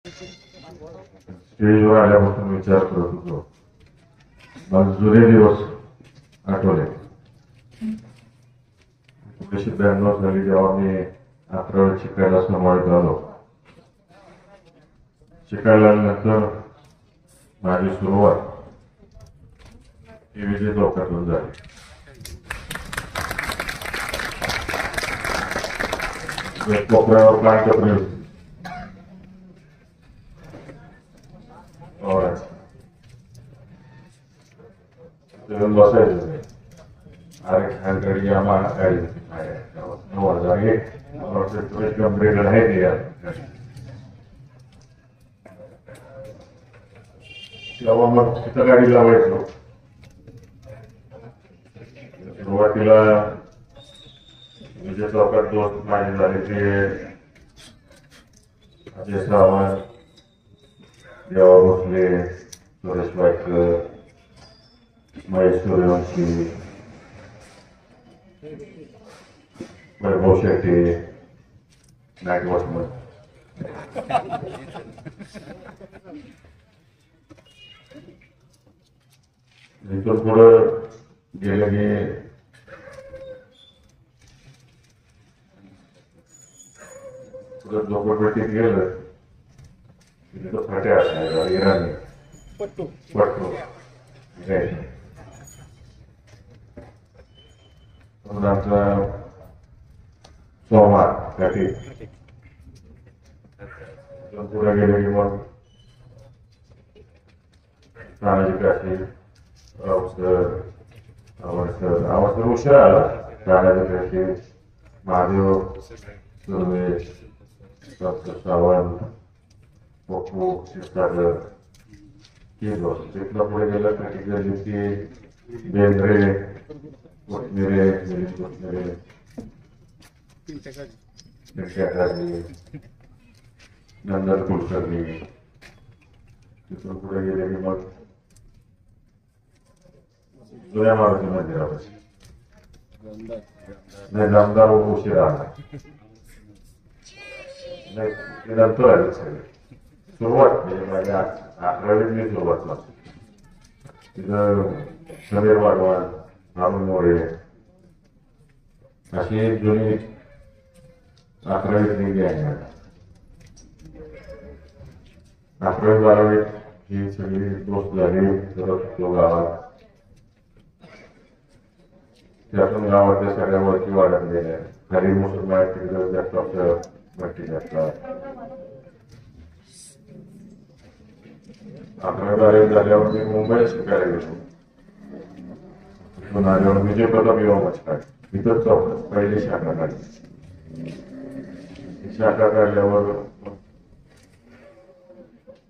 स्टेजवर आल्यापासून विचार करत होतो, मला जुने दिवस आठवले. 1992 साली जेव्हा मी 11वी शिकायला समावित झालो. शिकायला नंतर माझी सुरुवात ही विजय चौकातून झाली. कोपऱ्यावर पाणटपरी होती. बसायचं अरे खानकडी आम्हाला गाडी 9,001 कंप्लीट आहे ते यार. तेव्हा मग तिथं गाडी लावायचो. सुरुवातीला विजय चौकात दोस्त माझे झाले ते अजय सावंत, देवा भोसले, सुरेश वायकर, महेश सूर्यवंशी, वैभव शेट्टी, नाईट वॉचमन. इथून पुढं गेलं की पुढं झोपडपट्टीत गेलं तिथं फाट्या असायला इराणी पट्टू आमचा सोमवार साठी पुढे गेले की मग तानाजी काशी, आवडसर उशीर आला. तानाजी काशी, महादेव सुर्वे, डॉक्टर सावंत, पप्पू क्षीरसागर, तिथलं पुढे गेलं की बेंद्रे, कोथमिरे, नंदन कुलकर्णी. तिथून पुढे गेले की मग जुन्या मारुती मंदिरापाशी नाही दमदार उशीर आला नाही. ते नंतर आले सगळे. सुरुवात म्हणजे माझ्या 11वीत मी सुरुवात झाली. तिथं समीर वाढवान, राहुल मोरे अशी जुनी 11वीत निघली आहे. 11वी 12वीत ही सगळी दोस्त झाली. तो गावात त्यातून गावातल्या सगळ्या वरती वाढत गेल्या. खाली मुसलमान तिकडे जास्त भट्टी जातात. 11वी झाल्यावर मी मुंबईत शिकायला गेलो. तिथून आल्यावर विजय प्रताप युवा मचकाट इथंच चौकात पहिली शाखा काढली. शाखा काढल्यावर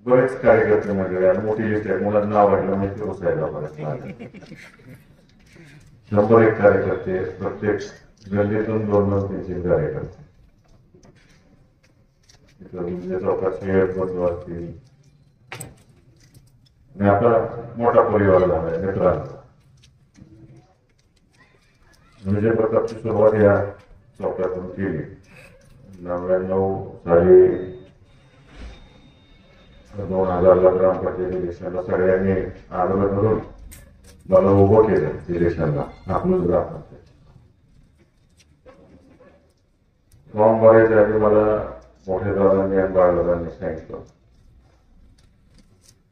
बरेच कार्यकर्ते मंडळी आणि मोठी लिस्ट आहे. मुलांना नाव वाटलं म्हणजे पोसायला बरंच 101 कार्यकर्ते, प्रत्येक गल्लीतून 2-3 कार्यकर्ते. विजय चौकात शेअर बंधू असतील आणि आता मोठा परिवार झालाय मित्रांचा. विजय प्रतापची सुरुवात या चौकातून केली. 99 साली 2000ला ग्रामपंचायत इलेक्शनला सगळ्यांनी आग्रह करून मला उभं केलं इलेक्शनला. आपलंच ग्रामपंचायत फॉर्म भरायच्या आधी मला मोठ्या दादांनी आणि बाळदादांनी सांगितलं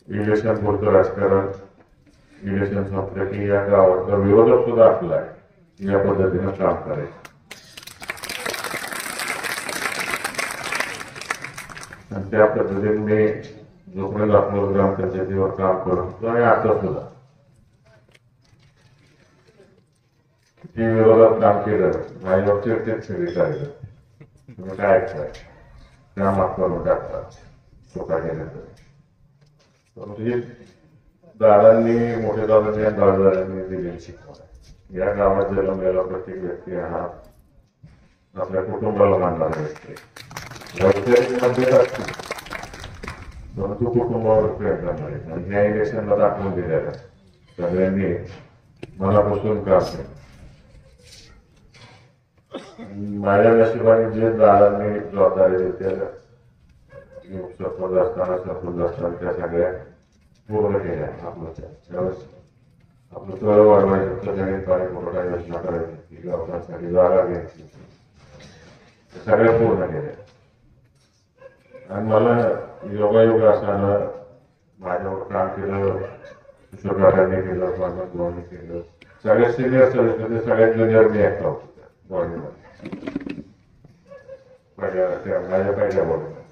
इलेक्शन पुरतं राजकारण, इलेक्शन संपलं की या गावातला विरोधक सुद्धा आपला आहे या पद्धतीनं काम करायचं. आणि त्या पद्धतीने मी जोपर्यंत आपलं ग्रामपंचायतीवर काम करत होतो आणि आता सुद्धा किती विरोधात काम केलं माझ्यावर तेच सगळी कार्यकर्ते तुम्ही काय ऐकताय कामात करून टाकतात स्वतः केल्यानंतर. दादांनी मोठ्या दादांनी आणि दादांनी दिलेली शिकवण या गावात जन्मलेला प्रत्येक व्यक्ती हा आपल्या कुटुंबाला मानणारा व्यक्ती वैचारिक मतभेद असतील परंतु कुटुंबावर प्रेम करणार आहे. आणि ह्या इलेक्शनला दाखवून दिलेल्या सगळ्यांनी मनापासून काम केलं. माझ्या नशिबाने जे दादांनी जबाबदारी दिली सरपंच असताना सरपंच असताना त्या सगळ्या पूर्ण केल्या. त्यावेळेस आपलं तळ वाढवायचं, त्याच्याने पाणी पुरवठा योजना करायची, गावठांसाठी जागा घ्यायची, सगळ्या पूर्ण केल्या. आणि मला योगायोग असानं माझ्यावर काम केलं, किशोरकाकांनी केलं, मानव केलं. सगळ्यात सिनियर सदस्य होते, सगळ्यात ज्युनियर मी एकटा होतो त्या बॉडीमध्ये, माझ्या पहिल्या बॉडीमध्ये.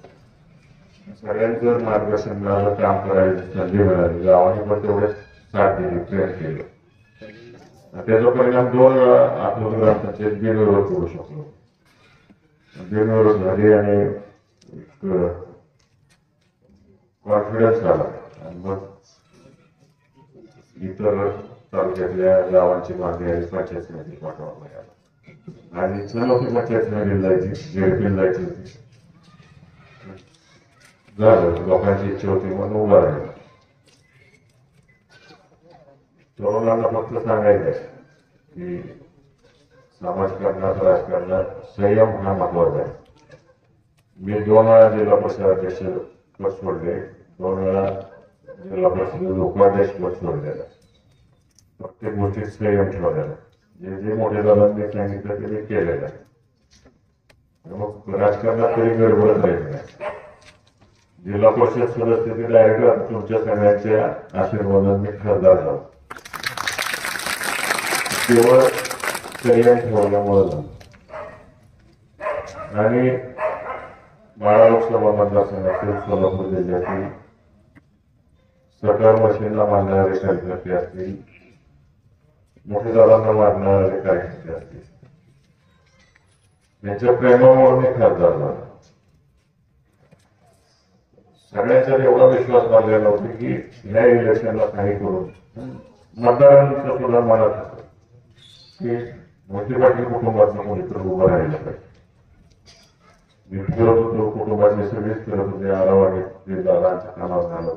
सगळ्यांचं मार्गदर्शन मिळालं, काम करायची संधी मिळाली, गावाने पण तेवढेच साथ दिली, प्रेम केलं. त्याचा परिणाम 2 वेळा आपलं ग्रामपंचायत बिनविरोध करू शकलो. बिनविरोध झाली आणि कॉन्फिडन्स आला. आणि मग इतर तालुक्यातल्या गावांची मागणी आली, पंचायत समिती पाठवायला आला. आणि इथं नव्हती पंचायत समितीला जायची, जेडपीला जायची होती. झालं, लोकांची इच्छा होती म्हणून उभा राहिला. तरुणांना फक्त सांगायचं की समाजकारणात, राजकारणात संयम हा महत्वाचा आहे. मी 2 वेळा जिल्हा परिषद अध्यक्ष पद सोडले, 2 वेळा जिल्हा परिषद उपाध्यक्ष पद सोडलेलं. प्रत्येक गोष्टीत संयम ठेवलेला. जे मोठे दादांनी सांगितलं ते मी केलेलं आहे. मग राजकारणात तरी गडबडत राहिली नाही. जिल्हा परिषद सदस्य ते डायरेक्ट तुमच्या सगळ्यांच्या आशीर्वादाने मी खासदार झालो. केवळ संयम ठेवल्यामुळे झालं. आणि माळा लोकसभा मतदारसंघातील सोलापूर जिल्ह्यातील सरकार मशीनला मानणारे कार्यकर्ते असतील, मोठे दादांना मानणारे कार्यकर्ते असतील, त्यांच्या प्रेमामुळे मी खासदार झालो. सगळ्यांचा एवढा विश्वास बांधलेला होता की ह्या इलेक्शनला काही करून मतदारांचं सुद्धा मनात होतं की मोठी पाटील कुटुंबातलं कोणीतरी उभं राहिलं पाहिजे. मी फिरत होतो, कुटुंबातले सगळेच फिरत होते, आरावाडी दादांच्या कानावर घालत.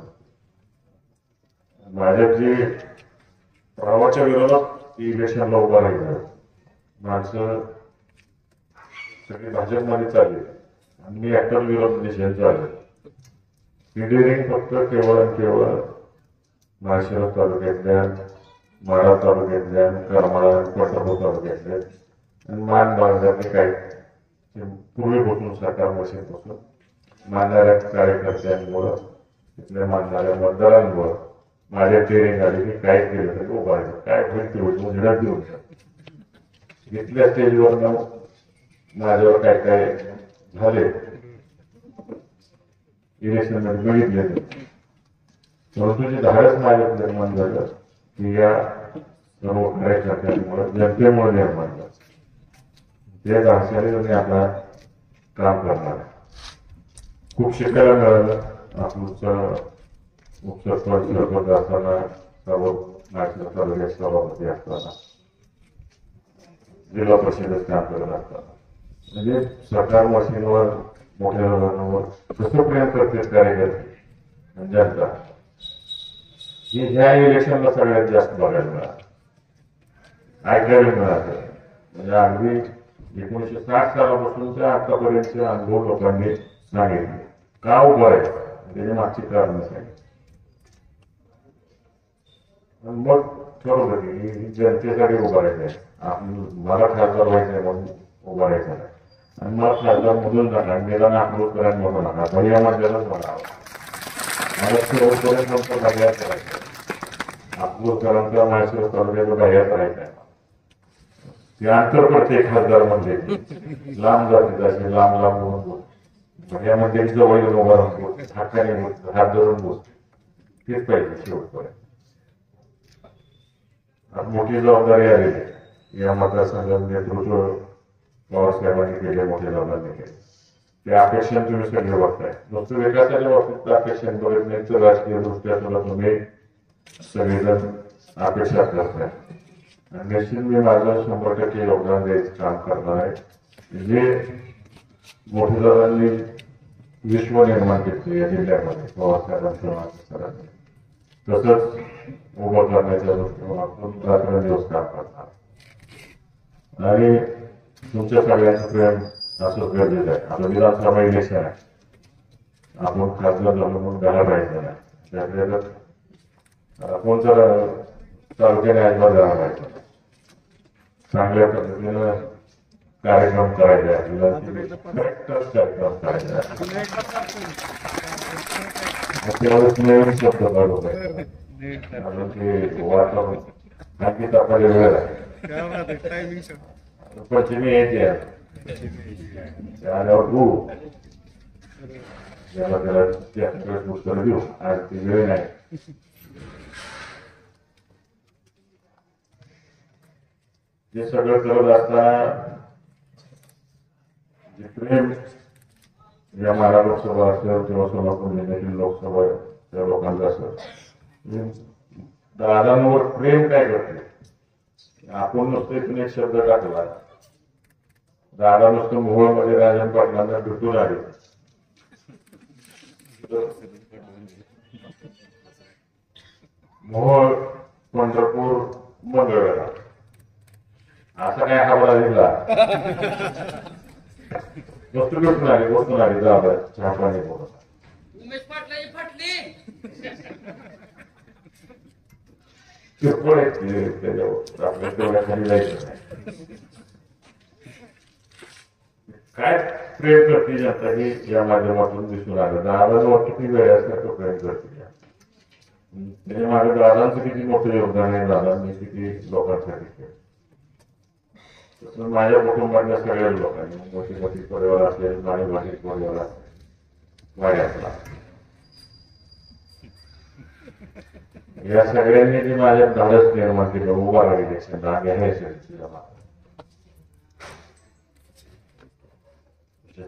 माझ्या जी प्रवाहाच्या विरोधात इलेक्शनला उभा राहिलं माणसं सगळी भाजपमध्ये चालली आणि मी एकटाच विरोध दिशेने चालले. इंजिनिअरिंग फक्त केवळ आणि केवळ माळशिरस तालुक्यातल्या, माढा तालुक्यातल्या, करमाळा, पंढरपूर तालुक्यातल्या आणि मान बांधल्याने काही पूर्वीपासून सरकार मशीनपासून मानणाऱ्या कार्यकर्त्यांमुळं, तिथल्या मानणाऱ्या मतदारांमुळं माझ्या ट्रेनिंग आली की काय केलं तरी उभा राहिलं. काय होईल ते होईल, झडप देऊन घेतल्या स्टेजवर माझ्यावर काय काय झाले इलेक्शन मध्ये बघितले. परंतु जे धाडस माझ्यात निर्माण झालं की या सर्व कार्यकर्त्यांमुळे, जनतेमुळे निर्माण झालं. ते धाडसाने तुम्ही आपला काम करणार. खूप शिकायला मिळालं. आपलं उपसरपंच सरपंच असताना, सर्व नाशिक तालुक्यात सभापती असताना, जिल्हा परिषदेत काम करत असताना, म्हणजे सरकार मशीनवर, मोठ्या लोकांवर कसं प्रेम करते कार्यकर्ते जनता, हे ह्या इलेक्शनला सगळ्यात जास्त बघायला मिळालं, ऐकायला मिळालं. म्हणजे अगदी 1960 सालापासूनच्या आतापर्यंतचे अनुभव लोकांनी सांगितले. का उभं आहे त्याची मागची कारण सांगितली. मग ठरवलं की जनतेसाठी उभं राहायचंय, मला खासदार व्हायचंय म्हणून उभं राहायचं नाही. आणि मला खासदार मधून जाणार, निदान अप्रूव्ह करायला म्हणू नका, भैया मंडळच म्हणावं. मला शेवटपर्यंत नंतर भैया करायचं, अप्रूव्ह करायचा माळशिरस तालुक्याचा भैया करायचा आहे. ते अंतर पडते खासदार म्हणजे लांब जाते, जाते लांब लांब बोलून भैया म्हणजे जवळ येऊन उभा राहून बोल, हक्काने बोल, हात धरून बोल, तेच पाहिजे शेवटपर्यंत. मोठी जबाबदारी आलेली या मतदारसंघात नेतृत्व पवार साहेबांनी केले, मोठ्या दादांनी केले. त्या अपेक्षा तुम्ही सगळे बघताय. नुसतं विकासाच्या बाबतीत अपेक्षा बघत नाही तर राजकीय दृष्ट्या सुद्धा तुम्ही सगळेजण अपेक्षा करताय. आणि निश्चित मी माझं 100% योगदान द्यायचं काम करणार आहे. जे मोठ्या दादांनी विश्व निर्माण केलं या जिल्ह्यामध्ये पवार साहेबांच्या तसंच उभं करण्याच्या दृष्टीने आपण रात्रंदिवस काम करणार. आणि तुमच्या सगळ्यांचं प्रेम असंच गरजेचं आहे. आता विधानसभा इलेक्शन आहे. आपण खासदार झालो म्हणून घाला पाहिजे नाही त्यातल्या कोण तर तालुक्याने अजिबात घाला पाहिजे चांगल्या पद्धतीनं कार्यक्रम करायचे आपल्याला करेक्टच कार्यक्रम करायचे त्यावेळेस नवीन शब्द काढू अजून ते वातावरण आणखी तापायला वेळ आहे पश्चिमी यायचे आल्यावर तू ज्याला त्याला त्या उत्तर देऊ आज ती वेळ नाही हे सगळं करत असताना जे प्रेम या माडा लोकसभा असेल किंवा सोलापूर जिल्ह्यातील लोकसभा त्या लोकांचं असेल दादांवर प्रेम काय करते आपण नुसतं इथून एक शब्द टाकला दादा नुसतं मोहोळमध्ये राजन पाटलांना भेटून आले मोहोळ पंढरपूर मंगळवेढा असा काय हावडा दिला वस्तू भेटून आली बसून आली दादा चहा पाणी बोलत किरकोळ त्याच्यावर आपल्या तेवढ्या खाली जायचं नाही काय प्रेम करते जनता ही या माध्यमातून दिसून आलं दादांवर किती वेळासारखं प्रेम करते त्याच्या मागे दादांचं किती मोठं योगदान आहे दादांनी किती लोकांसाठी केलं तसं माझ्या कुटुंबातल्या सगळ्या लोकांनी मोठी मोठी परिवार असेल माझी माझी परिवार असेल वाड्यातला या सगळ्यांनी जे माझ्या धाडस निर्माण केलं उभा राहील इलेक्शन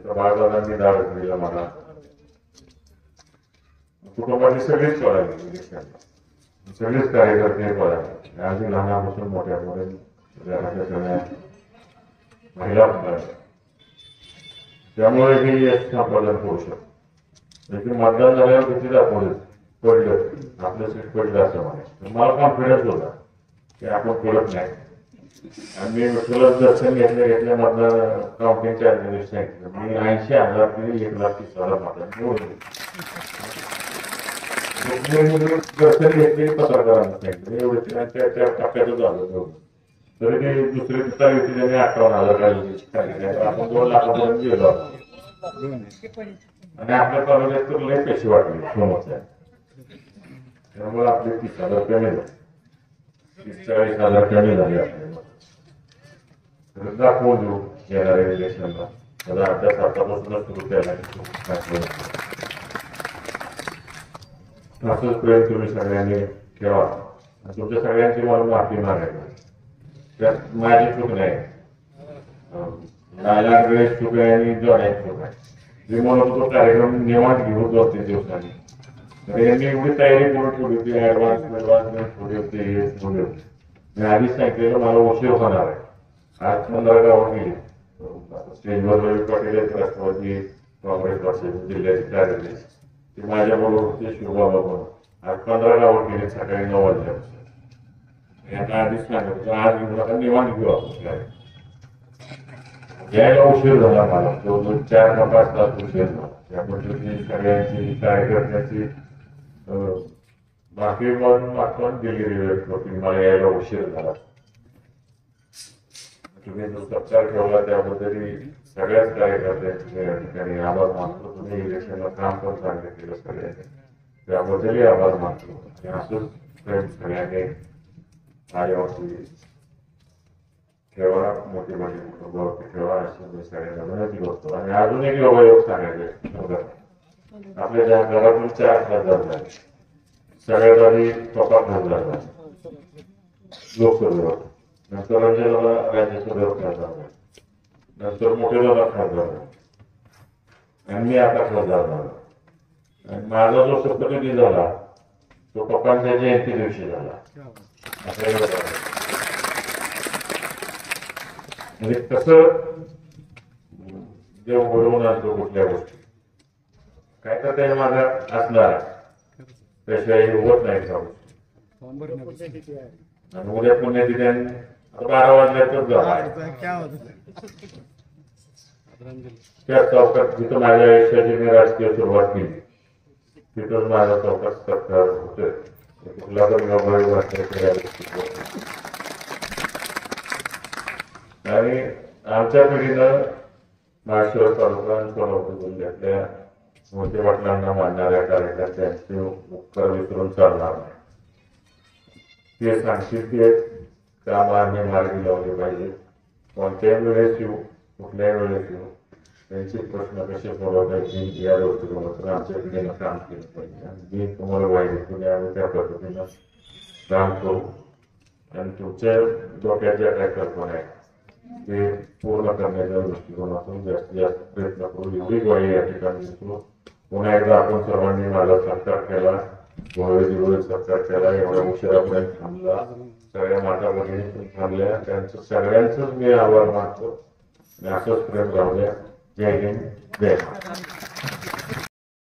बाळदादांनी धाडस दिलं मला कुटुंबाची सगळीच पळाली इलेक्शनला सगळेच कार्यकर्ते पळाले अगदी लहानापासून मोठ्यापर्यंत सगळ्या महिला त्यामुळे हे यश संपादन करू शकतो मतदान झाल्यावर किती दाखवलं पडलं आपलं सीट पडलं असं म्हणे मला कॉन्फिडन्स होता की आपण पडत नाही आणि मी विठ्ठलाचं दर्शन घेतल्या मतदान काउंटिंगच्या दिवशी सांगितलं मी 80,000 ते 1,30,000 मतदान निवडून दर्शन घेतले पत्रकारांना सांगितलं एवढं त्या टप्प्यातच झालं एवढं तरी ते दुसरी तारीख त्यांनी 58,000 आपण 2 लाखापर्यंत गेलो आणि आपल्या तालुक्यात तर लय पैसे वाटले समोरच्या त्यामुळे आपले 30,000 कमी झाले 30-40,000 कमी झाले आपल्याला दाखवून देऊ येणाऱ्या इलेक्शनला त्याला अभ्यास आतापासूनच सुरू केला असंच प्रेम तुम्ही सगळ्यांनी ठेवा तुमच्या सगळ्यांची मला माफी मागायची त्यात माझी चूक नाही लाला गणेश चूक आहे आणि जोड्याची चूक आहे मी म्हणत होतो कार्यक्रम निवांत घेऊ 2-3 दिवसांनी तर यांनी एवढी तयारी करून ठेवली होती ऍडव्हान्स थोडी होती थोडी होती मी आधीच सांगितलेलं मला उशीर होणार आहे आज 15 गावात गेली स्टेजवर रवी पाटील आहेत राष्ट्रवादी काँग्रेस पक्षाचे जिल्ह्याचे कार्याध्यक्ष ते माझ्याबरोबर होते शिवबाबा म्हणून आज 15 गावात गेले सकाळी 9 वाजल्यापासून यांना आधीच सांगत आज घेऊ नका निवांत घेऊ आपण यायला उशीर झाला मला 4-5 तास उशीर झाला त्या पद्धतीने सगळ्यांची कार्यकर्त्यांची माफी मागून दिली होती मला यायला उशीर झाला तुम्ही जो सत्कार ठेवला त्याबद्दल सगळ्याच कार्यकर्त्यांचे या ठिकाणी आभार मानतो तुम्ही इलेक्शनला काम पण चांगलं केलं सगळ्यांनी त्याबद्दलही आभार मानतो आणि असंच प्रेम सगळ्यांनी माझ्यावरती ठेवा मोठी मोठी कुटुंबावरती ठेवा अशी मी सगळ्यांना विनंती करतो आणि अजून एक योगायोग सांगायचे आपल्या ज्या घरातून 4 खासदार झाले सगळ्यात आधी पप्पा खासदार झाले लोकसभेवर नंतर रंजनला राज्यसभेवर खासदार झाले नंतर मोठे दादा खासदार झाले आणि मी आता खासदार झालो आणि माझा जो शपथविधी झाला तो पप्पांच्या जयंती दिवशी झाला म्हणजे कसं देव घडवून आणतो कुठल्या गोष्टी काय तर ते माझा असणार त्याशिवाय होत नाही त्या गोष्टी आणि उद्या पुण्यतिथी 12 वाजल्यातच झाला त्या चौकात जिथं माझ्या आयुष्याची मी राजकीय सुरुवात केली तिथं माझ्या चौकात सरकार होते. कुठला तर व्यवहारिक आणि आमच्या पिढीनं महाराष्ट्र तालुका आणि सोलापूर जिल्ह्यातल्या मोठे पाटलांना मानणाऱ्या कार्यकर्त्यांचे उपकार विसरून चालणार नाही. ते सांगतील ते कामं आम्ही मार्गी लावले पाहिजे. कोणत्याही वेळेस येऊ, कुठल्याही वेळेस येऊ, त्यांचे प्रश्न कसे सोडवता येतील या दृष्टिकोनातून आमच्या पिढीनं काम केलं पाहिजे. आणि जी तुम्हाला वाहिनी आम्ही त्या पद्धतीनं काम करू आणि तुमच्या डोक्यात ज्या काही कल्पना आहेत ते पूर्ण करण्याच्या दृष्टिकोनातून जास्तीत जास्त प्रयत्न करू. एवढी ग्वाही या ठिकाणी देतो. पुन्हा एकदा आपण सर्वांनी माझा सत्कार केला, भव्य सत्कार केला, एवढ्या उशिरापर्यंत थांबला, सगळ्या माता भगिनी थांबल्या, त्यांचं सगळ्यांचंच मी आभार मानतो. असंच प्रेम राहू द्या. जय हिंद, जय महाराष्ट्र.